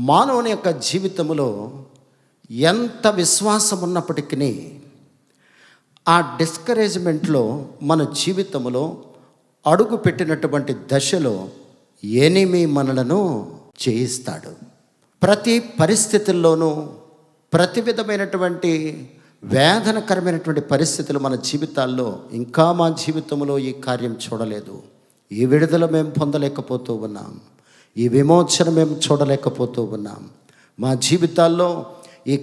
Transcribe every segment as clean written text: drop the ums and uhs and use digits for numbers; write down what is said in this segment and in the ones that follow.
మానవుని యొక్క జీవితంలో ఎంత విశ్వాసం ఉన్నప్పటికీ ఆ డిస్కరేజ్మెంట్లో మన జీవితంలో అడుగు పెట్టినటువంటి దశలో ఎనిమి మనలను జయిస్తాడు. ప్రతి పరిస్థితుల్లోనూ ప్రతి విధమైనటువంటి వేదనకరమైనటువంటి పరిస్థితులు మన జీవితాల్లో ఇంకా మా జీవితంలో ఈ కార్యం చూడలేదు, ఈ విడుదల మేము పొందలేకపోతూ ఉన్నాం, ఈ విమోచన మేము చూడలేకపోతూ ఉన్నాం, మా జీవితాల్లో ఈ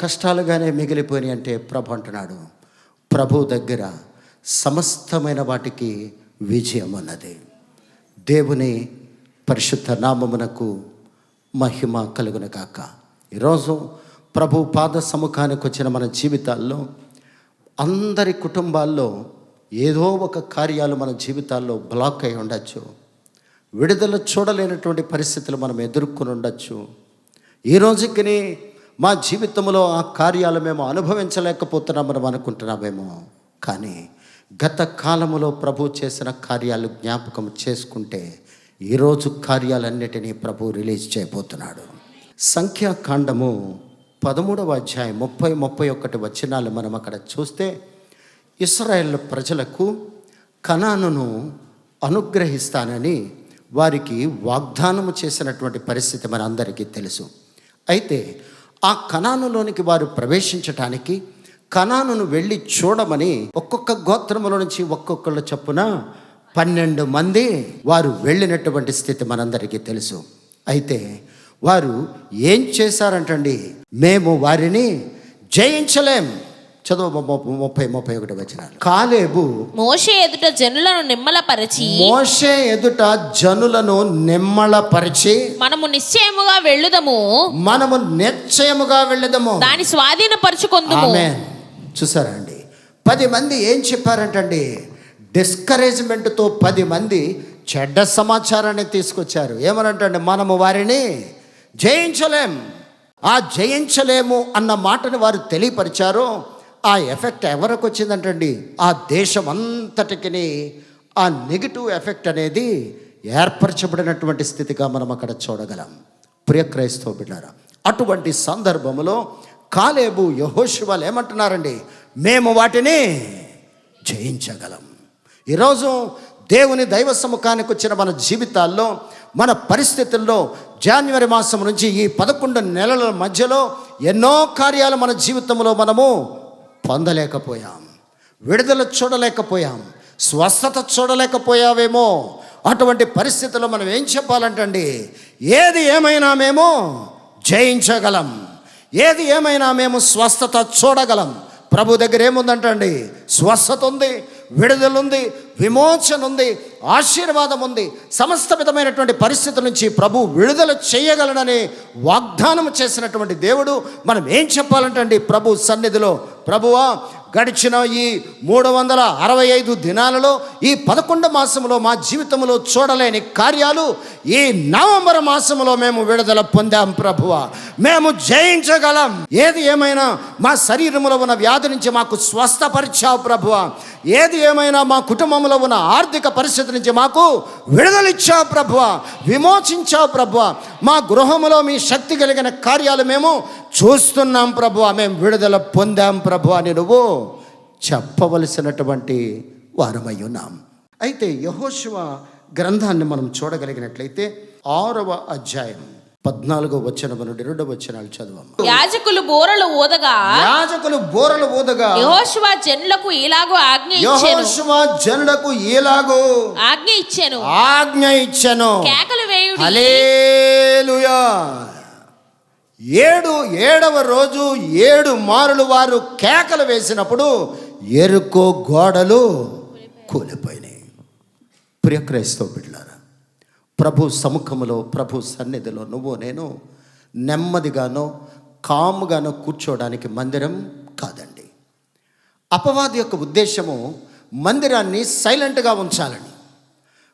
కష్టాలుగానే మిగిలిపోయినాయి అంటే ప్రభు అంటున్నాడు, ప్రభు దగ్గర సమస్తమైన వాటికి విజయం ఉన్నది. దేవుని పరిశుద్ధ నామమునకు మహిమ కలుగును గాక. ఈరోజు ప్రభు పాద సముఖానికి వచ్చిన మన జీవితాల్లో అందరి కుటుంబాల్లో ఏదో ఒక కార్యాలు మన జీవితాల్లో బ్లాక్ అయి ఉండొచ్చు, విడుదల చూడలేనటువంటి పరిస్థితులు మనం ఎదుర్కొని ఉండొచ్చు. ఈ రోజుకి మా జీవితంలో ఆ కార్యాలు మేము అనుభవించలేకపోతున్నామని మనం అనుకుంటున్నామేమో, కానీ గత కాలములో ప్రభు చేసిన కార్యాలు జ్ఞాపకం చేసుకుంటే ఈరోజు కార్యాలన్నిటినీ ప్రభు రిలీజ్ చేయబోతున్నాడు. సంఖ్యాకాండము 13వ అధ్యాయం 30-31 వచనాలు మనం అక్కడ చూస్తే, ఇశ్రాయేలు ప్రజలకు కనానును అనుగ్రహిస్తానని వారికి వాగ్దానము చేసినటువంటి పరిస్థితి మన అందరికీ తెలుసు. అయితే ఆ కనానులోనికి వారు ప్రవేశించటానికి కనానును వెళ్ళి చూడమని ఒక్కొక్క గోత్రముల నుంచి ఒక్కొక్కళ్ళ చొప్పున 12 మంది వారు వెళ్ళినటువంటి స్థితి మనందరికీ తెలుసు. అయితే వారు ఏం చేశారంటండి, మేము వారిని జయించలేం. చదువు 30-31 వచనాలు. కాలేబు మోషే ఎదుట జనులను నిమ్మళపరిచి మనము నిశ్చయముగా వెళ్ళుదము దాన్ని స్వాధీనపరచుకొందుము. ఆమేన్. చూసారా అండి, 10 మంది ఏం చెప్పారంటండి, డిస్కరేజ్మెంట్తో 10 మంది చెడ్డ సమాచారాన్ని తీసుకొచ్చారు. ఏమనంటే, మనము వారిని జయించలేము అన్న మాటను వారు తెలియపరిచారు. ఆ ఎఫెక్ట్ ఎవరికి వచ్చిందంటండి, ఆ దేశం అంతటికి ఆ నెగిటివ్ ఎఫెక్ట్ అనేది ఏర్పరచబడినటువంటి స్థితిగా మనం అక్కడ చూడగలం. ప్రియ క్రైస్తవ బిడ్డారా, అటువంటి సందర్భంలో కాలేబు యెహోషువలు ఏమంటున్నారండి, మేము వాటిని జయించగలం. ఈరోజు దేవుని దైవ సముఖానికి వచ్చిన మన జీవితాల్లో మన పరిస్థితుల్లో జనవరి మాసం నుంచి ఈ 11 నెలల మధ్యలో ఎన్నో కార్యాలు మన జీవితంలో మనము పొందలేకపోయాం, విడుదల చూడలేకపోయాం, స్వస్థత చూడలేకపోయావేమో. అటువంటి పరిస్థితుల్లో మనం ఏం చెప్పాలంటండి, ఏది ఏమైనా మేము జయించగలం, ఏది ఏమైనా మేము స్వస్థత చూడగలం. ప్రభు దగ్గర ఏముందంటండి, స్వస్థత ఉంది, విడుదల ఉంది, విమోచన ఉంది, ఆశీర్వాదం ఉంది. సమస్త విధమైనటువంటి పరిస్థితుల నుంచి ప్రభు విడుదల చేయగలనని వాగ్దానం చేసినటువంటి దేవుడు. మనం ఏం చెప్పాలంటండి ప్రభు సన్నిధిలో, ప్రభువా గడిచిన ఈ 365 దినాలలో ఈ 11 మాసంలో మా జీవితంలో చూడలేని కార్యాలు ఈ నవంబర్ మాసంలో మేము విడుదల పొందాం ప్రభువా, మేము జయించగలం. ఏది ఏమైనా మా శరీరంలో ఉన్న వ్యాధి నుంచి మాకు స్వస్థపరిచావు ప్రభువా, ఏది ఏమైనా మా కుటుంబంలో ఉన్న ఆర్థిక పరిస్థితి నుంచి మాకు విడుదలిచ్చావు ప్రభువా, విమోచించావు ప్రభువా, మా గృహంలో మీ శక్తి కలిగిన కార్యాలు మేము చూస్తున్నాం ప్రభువా, మేము విడుదల పొందాం ప్రభువా అని నువ్వు చెప్పవలసినటువంటి వారమై ఉన్నాం. అయితే యెహోషువ గ్రంథాన్ని మనం చూడగలిగినట్లయితే 6వ అధ్యాయం 14వ వచనం నుండి 2వ వచనాలు చదవం. యాజకులు బోరలు ఊదగా యెహోషువ జనులకు ఇలాగూ ఆజ్ఞ ఇచ్చెను. కేకలు వేయుడి. హల్లెలూయా. 7వ రోజు 7 మారులు వారు కేకలు వేసినప్పుడు యెరికో గోడలు కూలిపోయినాయి. ప్రియ క్రైస్తవ బిడ్డలారా, ప్రభు సముఖములో, ప్రభు సన్నిధిలో నువ్వు నేను నెమ్మదిగానో కాముగానో కూర్చోవడానికి మందిరం కాదండి. అపవాది యొక్క ఉద్దేశము మందిరాన్ని సైలెంట్గా ఉంచాలని,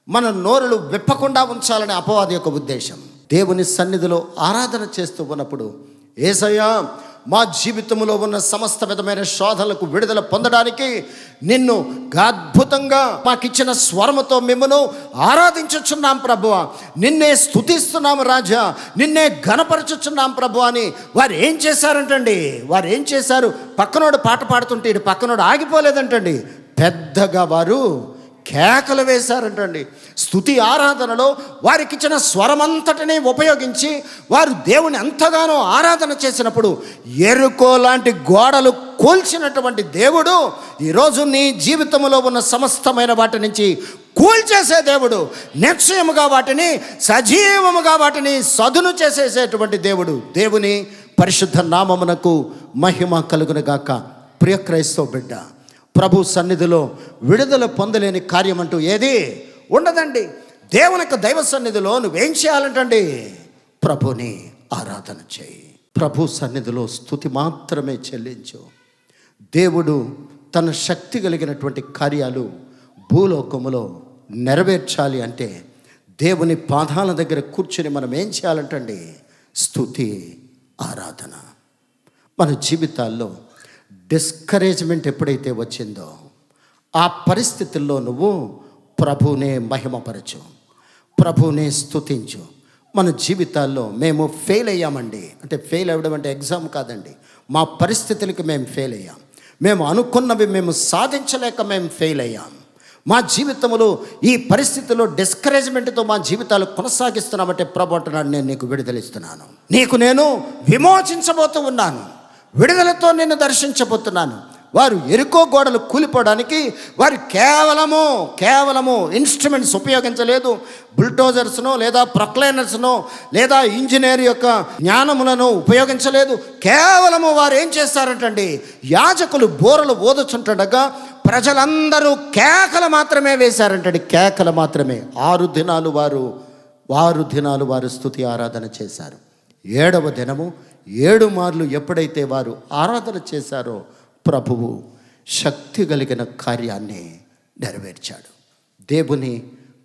మన నోరులు విప్పకుండా ఉంచాలని అపవాది యొక్క ఉద్దేశం. దేవుని సన్నిధిలో ఆరాధన చేస్తూ ఉన్నప్పుడు, యేసయ్యా మా జీవితంలో ఉన్న సమస్త విధమైన శోధనలకు విడుదల పొందడానికి నిన్ను అద్భుతంగా మాకిచ్చిన స్వరముతో మిమ్మను ఆరాధించుచున్నాం ప్రభువా, నిన్నే స్తుతిస్తున్నాం రాజా, నిన్నే ఘనపరచుచున్నాం ప్రభు అని వారు ఏం చేశారంటండి? వారు ఏం చేశారు? పక్కనోడు పాట పాడుతుంటే ఇటు పక్కనోడు ఆగిపోలేదంటండి, పెద్దగా వారు కేకలు వేశారంటండి. స్తుతి ఆరాధనలో వారికి ఇచ్చిన స్వరమంతటిని ఉపయోగించి వారు దేవుని ఎంతగానో ఆరాధన చేసినప్పుడు ఎరుకో లాంటి గోడలు కూల్చినటువంటి దేవుడు ఈరోజు నీ జీవితంలో ఉన్న సమస్తమైన వాటి నుంచి కూల్చేసే దేవుడు, నిశ్చయముగా వాటిని సజీవముగా వాటిని సదును చేసేసేటువంటి దేవుడు. దేవుని పరిశుద్ధ నామమునకు మహిమ కలుగునుగాక. ప్రియ క్రైస్తవ బిడ్డ, ప్రభు సన్నిధిలో విడుదల పొందలేని కార్యం అంటూ ఏది ఉండదండి. దేవుని యొక్క దైవ సన్నిధిలో నువ్వేం చేయాలంటండి? ప్రభుని ఆరాధన చేయి. ప్రభు సన్నిధిలో స్తుతి మాత్రమే చెల్లించు. దేవుడు తన శక్తి కలిగినటువంటి కార్యాలు భూలోకములో నెరవేర్చాలి అంటే దేవుని పాదాల దగ్గర కూర్చుని మనం ఏం చేయాలంటండి? స్తుతి ఆరాధన. మన జీవితాల్లో డిస్కరేజ్మెంట్ ఎప్పుడైతే వచ్చిందో ఆ పరిస్థితుల్లో నువ్వు ప్రభునే మహిమపరచు, ప్రభునే స్తుతించు. మన జీవితాల్లో మేము ఫెయిల్ అయ్యామండి అంటే, ఫెయిల్ అవ్వడం అంటే ఎగ్జామ్ కాదండి, మా పరిస్థితులకి మేము ఫెయిల్ అయ్యాం, మేము అనుకున్నవి మేము సాధించలేక మేము ఫెయిల్ అయ్యాం. మా జీవితంలో ఈ పరిస్థితిలో డిస్కరేజ్మెంట్తో మా జీవితాలు కొనసాగిస్తున్నామంటే ప్రభు అంటున్నాడు, నేను నీకు విడుదలిస్తున్నాను, నీకు నేను విమోచించబోతూ ఉన్నాను, విడుదలతో నిన్ను దర్శించబోతున్నాను. వారు ఎరుకో గోడలు కూలిపోవడానికి వారు కేవలము ఇన్స్ట్రుమెంట్స్ ఉపయోగించలేదు, బుల్డోజర్స్నో లేదా ప్రొక్లైనర్స్నో లేదా ఇంజనీర్ యొక్క జ్ఞానములను ఉపయోగించలేదు. కేవలము వారు ఏం చేస్తారంటండి? యాజకులు బోరలు ఊదుచుంటుండగా ప్రజలందరూ కేకలు మాత్రమే వేశారంటండి, కేకలు మాత్రమే. 6 దినాలు వారు స్తుతి ఆరాధన చేశారు. 7వ దినము 7 మార్లు ఎప్పుడైతే వారు ఆరాధన చేశారో ప్రభువు శక్తి కలిగిన కార్యాన్ని నెరవేర్చాడు. దేవుని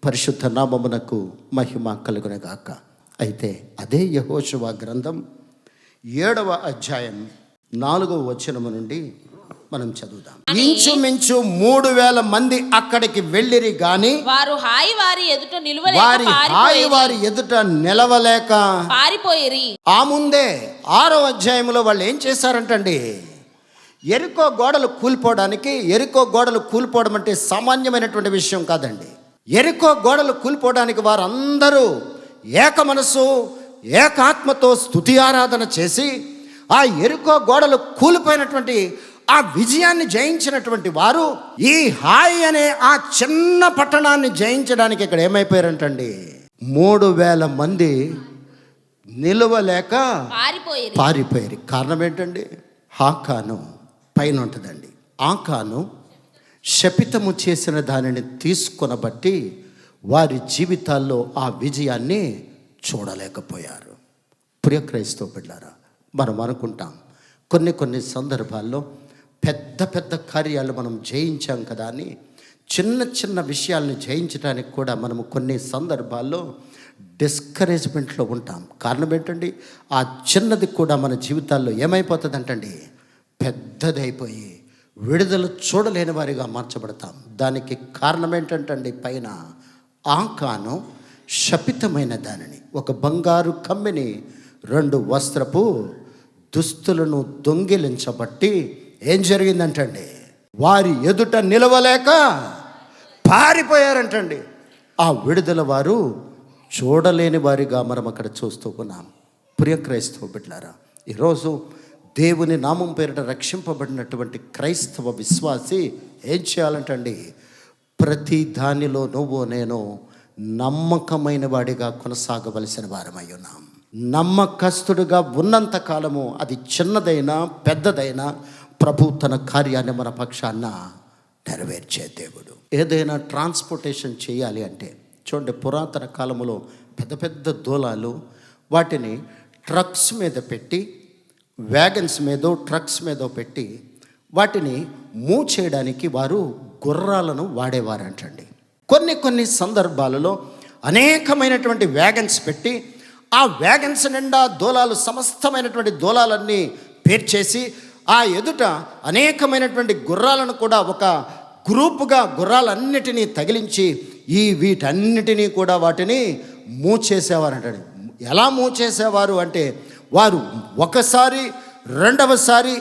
పరిశుద్ధ నామమునకు మహిమ కలుగునుగాక. అయితే అదే యెహోషువ గ్రంథం 7వ అధ్యాయం 4వ వచనము నుండి మనం చదువుదాం. ఇంచుమించు 3000 మంది అక్కడికి వెళ్ళిరి గాని వారి హాయి వారి ఎదుట నిలవలేక పారిపోయిరి. ఆ ముందే 6వ అధ్యాయంలో వాళ్ళు ఏం చేశారంటండి? ఎరికో గోడలు కూలిపోవడం అంటే సామాన్యమైనటువంటి విషయం కాదండి. ఎరికో గోడలు కూలిపోవడానికి వారందరూ ఏక మనసు ఏకాత్మతో స్తుతి ఆరాధన చేసి ఆ ఎరికో గోడలు కూలిపోయినటువంటి ఆ విజయాన్ని జయించినటువంటి వారు ఈ హాయ్ అనే ఆ చిన్న పట్టణాన్ని జయించడానికి ఇక్కడ ఏమైపోయారంటండి? 3000 మంది నిలవలేక పారిపోయారు. కారణం ఏంటండి? ఆకాను పైన ఉంటుందండి. ఆకాను శపితము చేసిన దానిని తీసుకొనబట్టి వారి జీవితాల్లో ఆ విజయాన్ని చూడలేకపోయారు. ప్రియ క్రైస్తవ బిడ్డలారా, మనం అనుకుంటాం కొన్ని సందర్భాల్లో పెద్ద కార్యాలు మనం జయించాం కదా అని చిన్న విషయాలను జయించడానికి కూడా మనము కొన్ని సందర్భాల్లో డిస్కరేజ్మెంట్లో ఉంటాం. కారణం ఏంటండి? ఆ చిన్నది కూడా మన జీవితాల్లో ఏమైపోతుందంటండి? పెద్దదైపోయి విడుదల చూడలేని వారిగా మార్చబడతాం. దానికి కారణం ఏంటంటండి? పైన ఆకాను శపితమైన దానిని, ఒక బంగారు కమ్మిని 2 వస్త్రపు దుస్తులను దొంగిలించబట్టి ఏం జరిగిందంటండి? వారి ఎదుట నిలవలేక పారిపోయారంటండి. ఆ విడుదల వారు చూడలేని వారిగా మనం అక్కడ చూస్తూ ఉన్నాం. ప్రియ క్రైస్తవ బిడ్డలారా, ఈరోజు దేవుని నామం పేరిట రక్షింపబడినటువంటి క్రైస్తవ విశ్వాసి ఏం చేయాలంటండి? ప్రతి దానిలో నువ్వు నేను నమ్మకమైన వాడిగా కొనసాగవలసిన వారమై ఉన్నాం. నమ్మకస్తుడుగా ఉన్నంత కాలము అది చిన్నదైనా పెద్దదైనా ప్రభు తన కార్యాన్ని మన పక్షాన నెరవేర్చే దేవుడు. ఏదైనా ట్రాన్స్పోర్టేషన్ చేయాలి అంటే చూడండి, పురాతన కాలంలో పెద్ద దూలాలు వాటిని ట్రక్స్ మీద పెట్టి, వ్యాగన్స్ మీదో ట్రక్స్ మీదో పెట్టి వాటిని మూవ్ చేయడానికి వారు గుర్రాలను వాడేవారంటండి. కొన్ని సందర్భాలలో అనేకమైనటువంటి వ్యాగన్స్ పెట్టి ఆ వ్యాగన్స్ నిండా దూలాలు, సమస్తమైనటువంటి దూలాలన్నీ పేర్చేసి ఆ ఎదుట అనేకమైనటువంటి గుర్రాలను కూడా ఒక గ్రూపుగా గుర్రాలన్నిటినీ తగిలించి వీటన్నిటినీ కూడా వాటిని మూచేసేవారంట. ఎలా మూచేసేవారు అంటే వారు ఒకసారి, రెండవసారి,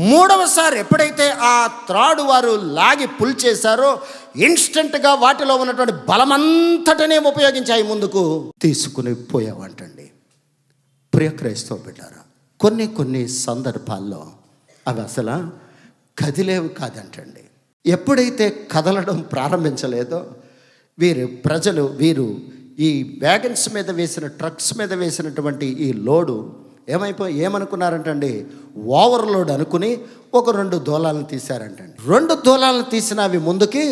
మూడవసారి ఎప్పుడైతే ఆ త్రాడు వారు లాగి పుల్ చేశారో ఇన్స్టెంట్గా వాటిలో ఉన్నటువంటి బలమంతటినే ఉపయోగించి ముందుకు తీసుకుని పోయావంటండి. ప్రియ క్రైస్తవ బిడ్డారా, కొన్ని సందర్భాల్లో అవి అసలు కదిలేవి కాదంటండి. ఎప్పుడైతే కదలడం ప్రారంభించలేదో వీరు ఈ వ్యాగన్స్ మీద వేసిన, ట్రక్స్ మీద వేసినటువంటి ఈ లోడు ఏమనుకున్నారంటండి, ఓవర్లోడ్ అనుకుని ఒక 2 దూలాలను తీశారంటండి. 2 దూలాలను తీసిన అవి ముందుకి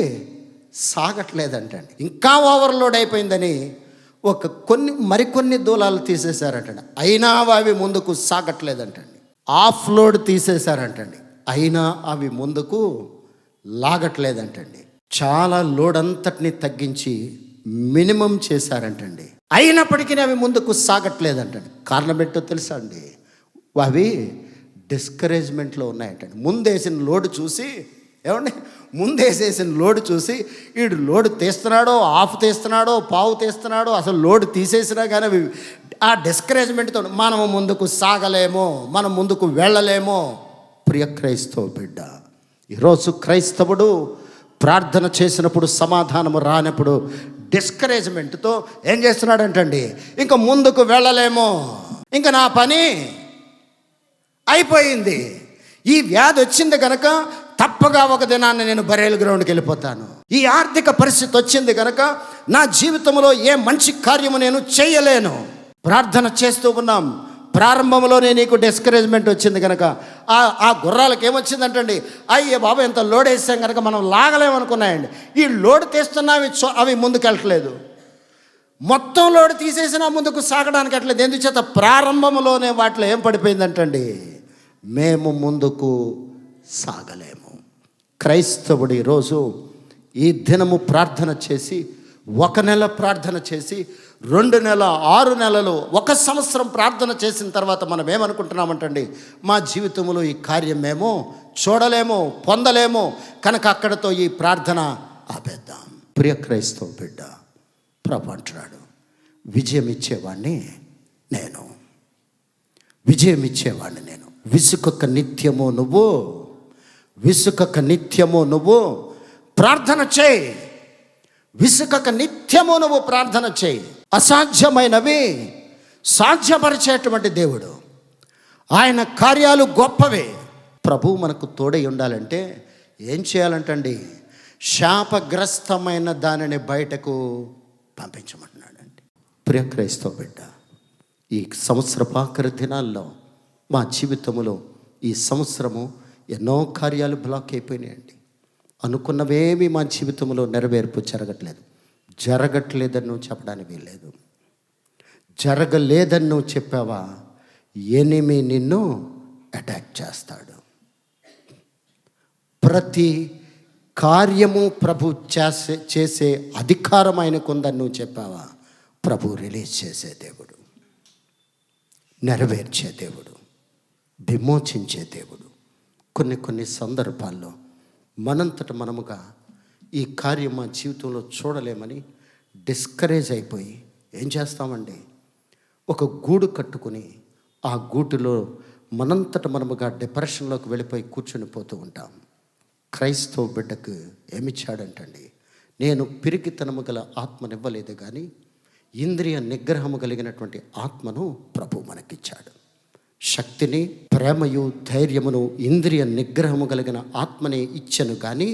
సాగట్లేదంటండి. ఇంకా ఓవర్లోడ్ అయిపోయిందని మరికొన్ని దూలాలు తీసేశారంటండి. అయినా అవి ముందుకు సాగట్లేదంటండి. Of load తీసేశారంటండి. అయినా అవి ముందుకు లాగట్లేదంటండి. చాలా లోడ్ అంతటిని తగ్గించి మినిమం చేశారంటండి. అయినప్పటికీ అవి ముందుకు సాగట్లేదంటండి. కారణం ఏంటో తెలుసా అండి? అవి డిస్కరేజ్మెంట్లో ఉన్నాయంటండి. ముందేసిన లోడు చూసి వీడు లోడు తీస్తున్నాడో, ఆఫ్ తీస్తున్నాడో, పావు తీస్తున్నాడో, అసలు లోడు తీసేసినా కానీ అవి ఆ డిస్కరేజ్మెంట్తో మనము ముందుకు సాగలేమో, మనం ముందుకు వెళ్ళలేమో. ప్రియ క్రైస్తవ బిడ్డ, ఈరోజు క్రైస్తవుడు ప్రార్థన చేసినప్పుడు సమాధానము రానప్పుడు డిస్కరేజ్మెంట్తో ఏం చేస్తున్నాడంటండి, ఇంకా ముందుకు వెళ్ళలేమో, ఇంకా నా పని అయిపోయింది, ఈ వ్యాధి వచ్చింది కనుక తప్పగా ఒక దినాన్ని నేను బరేల్ గ్రౌండ్కి వెళ్ళిపోతాను, ఈ ఆర్థిక పరిస్థితి వచ్చింది కనుక నా జీవితంలో ఏ మంచి కార్యము నేను చేయలేను. ప్రార్థన చేస్తూ ఉన్నాం, ప్రారంభంలోనే నీకు డిస్కరేజ్మెంట్ వచ్చింది కనుక ఆ గుర్రాలకు ఏమొచ్చిందంటండి, అయ్యే బాబా ఎంత లోడ్ వేసాం కనుక మనం లాగలేమనుకున్నాయండి. ఈ లోడ్ తీస్తున్నా అవి ముందుకెళ్ళట్లేదు. మొత్తం లోడ్ తీసేసినా ముందుకు సాగడానికి అట్లేదు. ఎందుచేత ప్రారంభంలోనే వాటిలో ఏం పడిపోయిందంటండి, మేము ముందుకు సాగలేము. క్రైస్తవుడు ఈరోజు ఈ దినము ప్రార్థన చేసి 1 నెల ప్రార్థన చేసి 2 నెల, 6 నెలలు, 1 సంవత్సరం ప్రార్థన చేసిన తర్వాత మనం ఏమనుకుంటున్నామంటండి, మా జీవితంలో ఈ కార్యం మేము చూడలేము, పొందలేము కనుక అక్కడతో ఈ ప్రార్థన ఆపేద్దాం. ప్రియ క్రైస్తవ బిడ్డ, ప్రభు అంటున్నాడు, విజయం ఇచ్చేవాడిని నేను, విసుకక నిత్యము నువ్వు ప్రార్థన చేయి. విసుకక నిత్యము నువ్వు ప్రార్థన చేయి. అసాధ్యమైనవి సాధ్యపరిచేటువంటి దేవుడు, ఆయన కార్యాలు గొప్పవే. ప్రభు మనకు తోడై ఉండాలంటే ఏం చేయాలంటండి, శాపగ్రస్తమైన దానిని బయటకు పంపించమంటున్నాడండి. ప్రియ క్రైస్తవ బిడ్డ, ఈ సంవత్సరపాకరి దినాల్లో మా జీవితంలో ఈ సంవత్సరము ఎన్నో కార్యాలు బ్లాక్ అయిపోయినాయండి. అనుకున్నవేమీ మా జీవితంలో నెరవేర్పు జరగట్లేదని నువ్వు చెప్పడానికి వీల్లేదు. జరగలేదని నువ్వు చెప్పావా, ఎనిమి నిన్ను అటాక్ చేస్తాడు. ప్రతి కార్యము ప్రభు చేసే అధికారం ఆయనకు ఉందని నువ్వు చెప్పావా, ప్రభు రిలీజ్ చేసే దేవుడు, నెరవేర్చే దేవుడు, విమోచించే దేవుడు. కొన్ని సందర్భాల్లో మనంతట మనముగా ఈ కార్యం మా జీవితంలో చూడలేమని డిస్కరేజ్ అయిపోయి ఏం చేస్తామండి, ఒక గూడు కట్టుకుని ఆ గూటిలో మనంతట మనముగా డిప్రెషన్లోకి వెళ్ళిపోయి కూర్చొని పోతూ ఉంటాం. క్రైస్తవ బిడ్డకు ఏమిచ్చాడంటండి, నేను పిరికితనము గల ఆత్మనివ్వలేదు కానీ ఇంద్రియ నిగ్రహము కలిగినటువంటి ఆత్మను ప్రభు మనకిచ్చాడు. శక్తిని, ప్రేమయు, ధైర్యమును, ఇంద్రియ నిగ్రహము కలిగిన ఆత్మని ఇచ్చను కానీ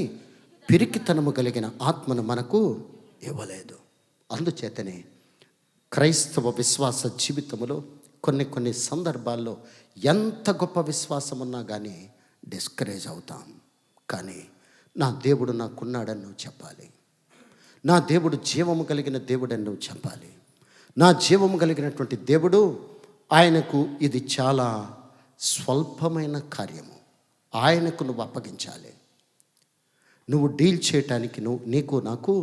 పిరికితనము కలిగిన ఆత్మను మనకు ఇవ్వలేదు. అందుచేతనే క్రైస్తవ విశ్వాస జీవితంలో కొన్ని సందర్భాల్లో ఎంత గొప్ప విశ్వాసం ఉన్నా కానీ డిస్కరేజ్ అవుతాం. కానీ నా దేవుడు నాకున్నాడని నువ్వు చెప్పాలి, నా దేవుడు జీవము కలిగిన దేవుడని నువ్వు చెప్పాలి. నా జీవము కలిగినటువంటి దేవుడు, ఆయనకు ఇది చాలా స్వల్పమైన కార్యము, ఆయనకు నువ్వు అప్పగించాలి. నువ్వు డీల్ చేయటానికి నీకు నాకు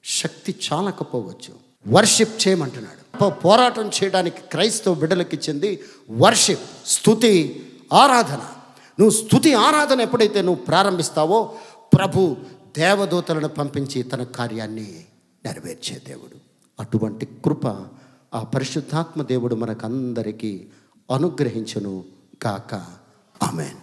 శక్తి చాలకపోవచ్చు. వర్షిప్ చేయమంటున్నాడు. పోరాటం చేయడానికి క్రైస్తవ బిడ్డలకు ఇచ్చింది వర్షిప్, స్తుతి, ఆరాధన, నువ్వు స్తుతి ఆరాధన ఎప్పుడైతే నువ్వు ప్రారంభిస్తావో ప్రభు దేవదూతలను పంపించి తన కార్యాన్ని నెరవేర్చే దేవుడు. అటువంటి కృప ఆ పరిశుద్ధాత్మ దేవుడు మనకందరికీ అనుగ్రహించును గాక. ఆమేన్.